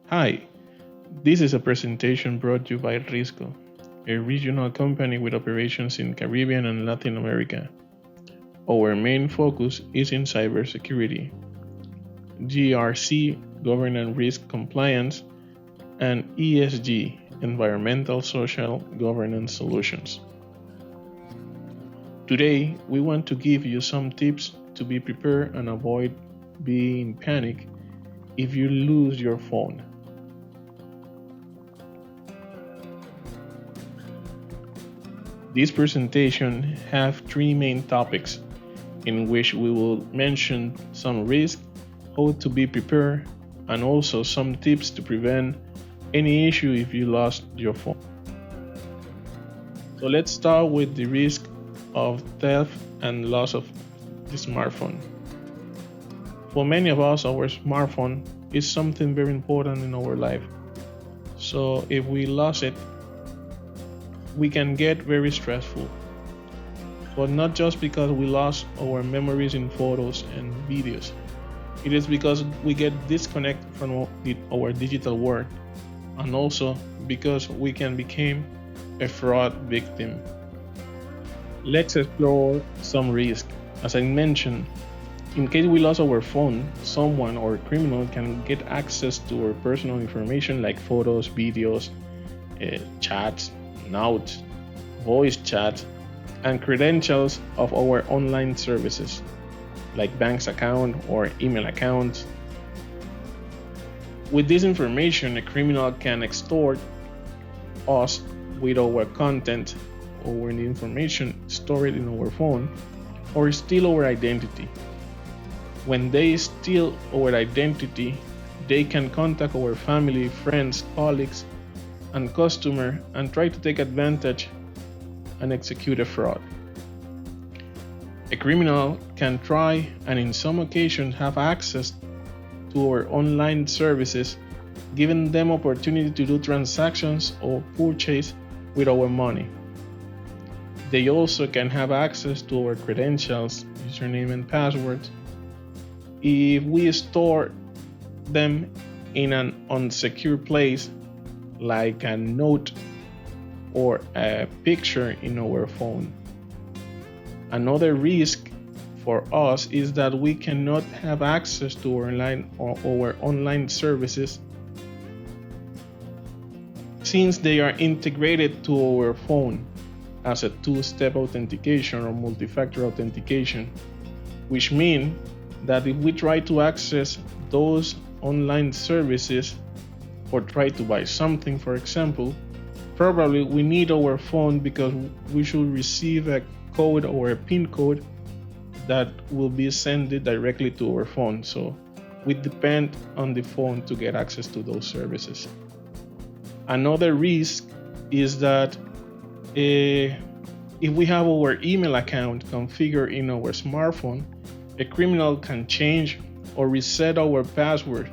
Hi, this is a presentation brought to you by Risco, a regional company with operations in Caribbean and Latin America. Our main focus is in cybersecurity, GRC, governance risk compliance, and ESG, environmental social governance solutions. Today, we want to give you some tips to be prepared and avoid being in panic if you lose your phone. This presentation have three main topics in which we will mention some risks, how to be prepared, and also some tips to prevent any issue if you lost your phone. So let's start with the risk of theft and loss of the smartphone. For many of us, our smartphone is something very important in our life. So if we lost it, we can get very stressful. But not just because we lost our memories in photos and videos. It is because we get disconnected from our digital world, and also because we can become a fraud victim. Let's explore some risk. As I mentioned, in case we lost our phone, someone or a criminal can get access to our personal information like photos, videos, chats, notes, voice chat, and credentials of our online services like bank's account or email accounts. With this information, a criminal can extort us with our content or the information stored in our phone or steal our identity. When they steal our identity, they can contact our family, friends, colleagues, and customer and try to take advantage and execute a fraud. A criminal can try and in some occasions have access to our online services, giving them opportunity to do transactions or purchase with our money. They also can have access to our credentials, username and passwords, if we store them in an unsecure place like a note or a picture in our phone. Another risk for us is that we cannot have access to our online services since they are integrated to our phone as a two-step authentication or multi-factor authentication, which means that if we try to access those online services or try to buy something, for example, probably we need our phone because we should receive a code or a PIN code that will be sent directly to our phone. So we depend on the phone to get access to those services. Another risk is that if we have our email account configured in our smartphone, a criminal can change or reset our password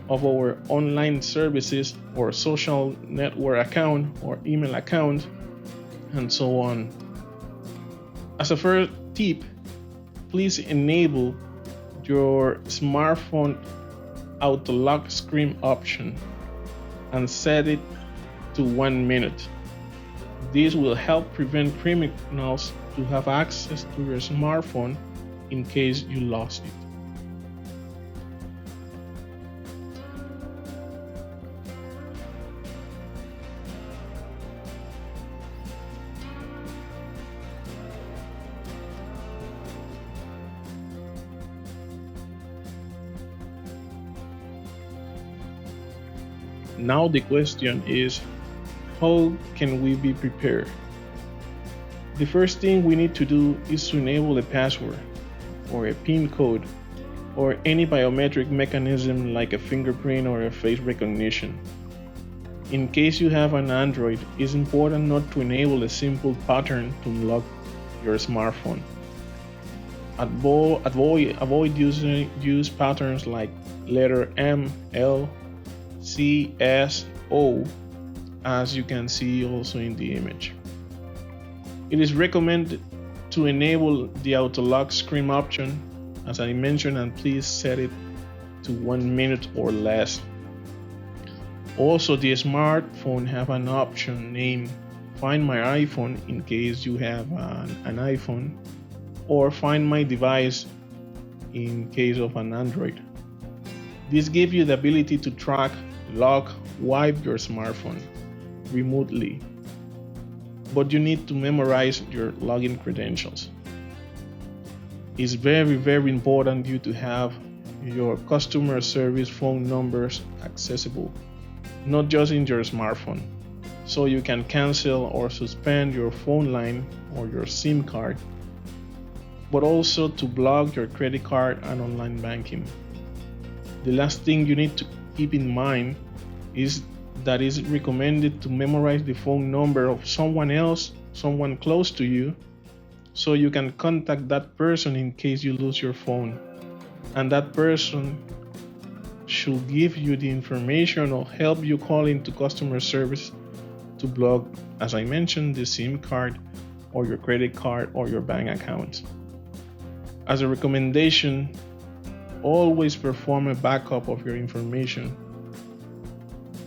of our online services or social network account or email account, and so on. As a first tip, please enable your smartphone auto lock screen option and set it to 1 minute. This will help prevent criminals to have access to your smartphone in case you lost it. Now the question is, how can we be prepared? The first thing we need to do is to enable a password or a PIN code or any biometric mechanism like a fingerprint or a face recognition. In case you have an Android, it's important not to enable a simple pattern to unlock your smartphone. Avoid use patterns like letter M, L, C, S, O, as you can see also in the image. It is recommended to enable the auto lock screen option, as I mentioned, and please set it to 1 minute or less. Also, the smartphone have an option named Find My iPhone in case you have an iPhone, or Find My Device in case of an Android. This gives you the ability to track, lock, wipe your smartphone remotely, but you need to memorize your login credentials. It's very, very important you to have your customer service phone numbers accessible, not just in your smartphone, so you can cancel or suspend your phone line or your SIM card, but also to block your credit card and online banking. The last thing you need to keep in mind is that it's recommended to memorize the phone number of someone else, someone close to you, so you can contact that person in case you lose your phone. And that person should give you the information or help you call into customer service to block, as I mentioned, the SIM card or your credit card or your bank account. As a recommendation, always perform a backup of your information.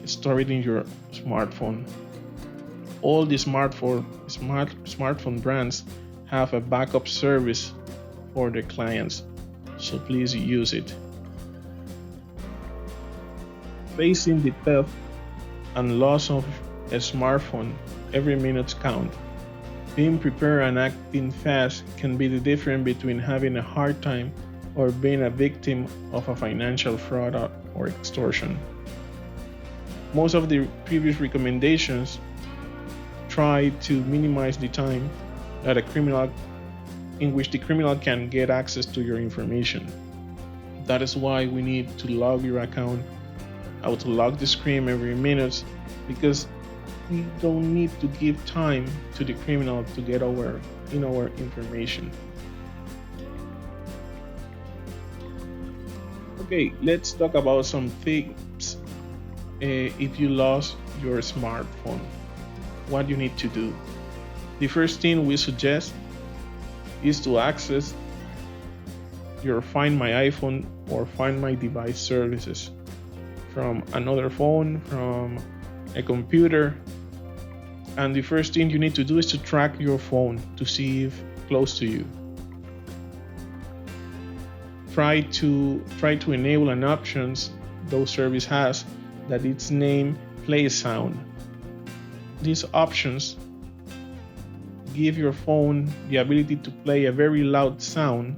Store it in your smartphone. All the smartphone brands have a backup service for their clients, so please use it. Facing the theft and loss of a smartphone, every minute counts. Being prepared and acting fast can be the difference between having a hard time or being a victim of a financial fraud or extortion. Most of the previous recommendations try to minimize the time that in which the criminal can get access to your information. That is why we need to log your account, how to log the screen every minute, because we don't need to give time to the criminal to get our information. Okay, let's talk about some tips if you lost your smartphone. What you need to do. The first thing we suggest is to access your Find My iPhone or Find My Device services from another phone, from a computer. And the first thing you need to do is to track your phone to see if close to you. Try to enable an options those service has that its name Play Sound. These options give your phone the ability to play a very loud sound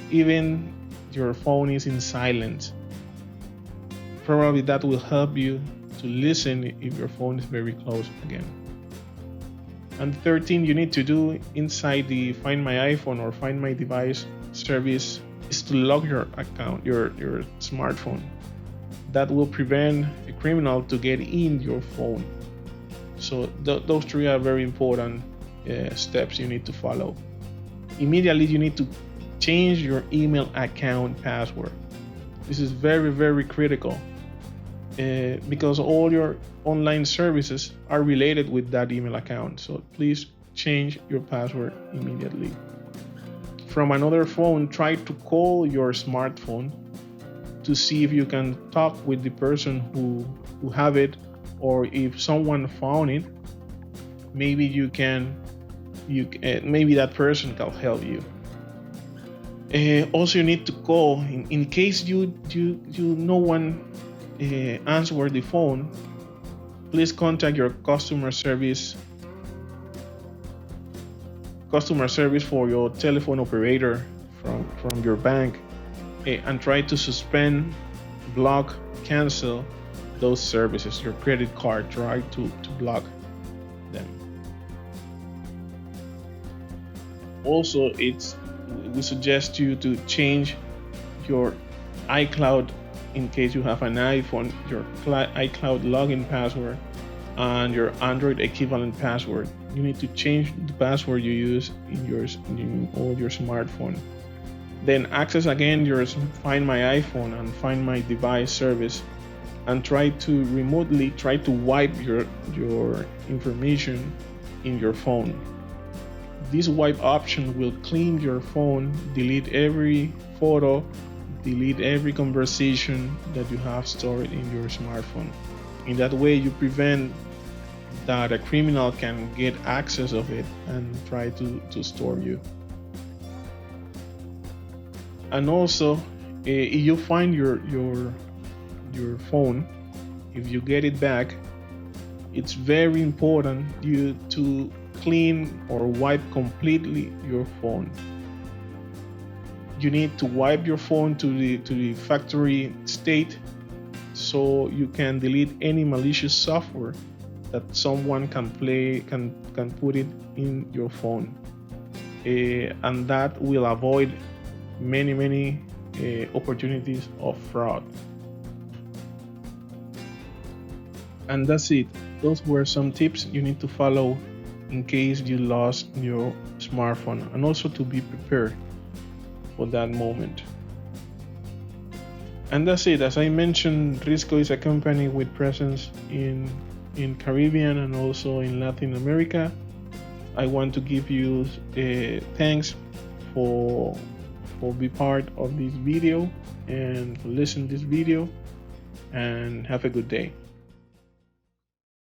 even your phone is in silent. Probably that will help you to listen if your phone is very close again. And the third thing you need to do inside the Find My iPhone or Find My Device service is to lock your account, your smartphone. That will prevent a criminal to get in your phone. So those three are very important steps you need to follow. Immediately you need to change your email account password. This is very, very critical because all your online services are related with that email account. So please change your password immediately. From another phone, try to call your smartphone to see if you can talk with the person who have it, or if someone found it, maybe maybe that person can help you. Also, you need to call in case no one answer the phone. Please contact your customer service for your telephone operator from your bank, and try to suspend, block, cancel those services. Your credit card, try to block them. Also, we suggest you to change your iCloud in case you have an iPhone, your iCloud login password and your Android equivalent password. You need to change the password you use in all your smartphone. Then access again your Find My iPhone and Find My Device service, and try to remotely wipe your information in your phone. This wipe option will clean your phone, delete every photo delete every conversation that you have stored in your smartphone. In that way, you prevent that a criminal can get access of it and try to store you. And also, if you find your phone, if you get it back, it's very important you to clean or wipe completely your phone. You need to wipe your phone to the factory state so you can delete any malicious software that someone can put it in your phone, and that will avoid many opportunities of fraud. And that's it. Those were some tips you need to follow in case you lost your smartphone, and also to be prepared for that moment. And that's it. As I mentioned, Risco is a company with presence in Caribbean and also in Latin America. I want to give you thanks for be part of this video and for listening to this video, and have a good day.